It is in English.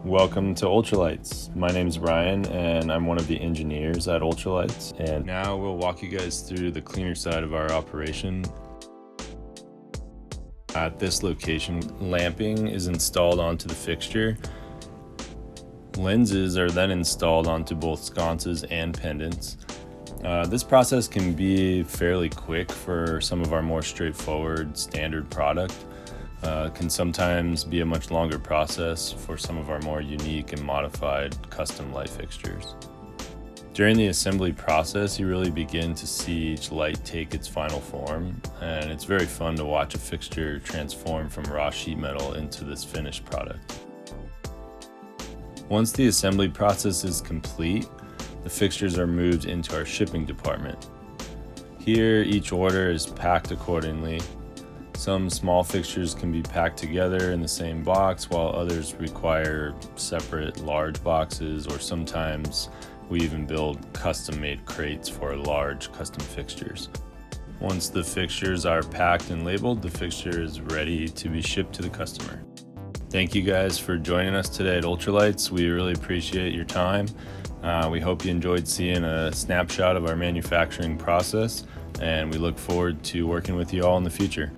Welcome to UltraLights. My name is Ryan and I'm one of the engineers at UltraLights. And now we'll walk you guys through the cleaner side of our operation. At this location, lamping is installed onto the fixture. Lenses are then installed onto both sconces and pendants. This process can be fairly quick for some of our more straightforward standard product. Can sometimes be a much longer process for some of our more unique and modified custom light fixtures. During the assembly process, you really begin to see each light take its final form, and it's very fun to watch a fixture transform from raw sheet metal into this finished product. Once the assembly process is complete, the fixtures are moved into our shipping department. Here, each order is packed accordingly. Some small fixtures can be packed together in the same box, while others require separate large boxes, or sometimes we even build custom-made crates for large custom fixtures. Once the fixtures are packed and labeled, the fixture is ready to be shipped to the customer. Thank you guys for joining us today at UltraLights. We really appreciate your time. We hope you enjoyed seeing a snapshot of our manufacturing process, and we look forward to working with you all in the future.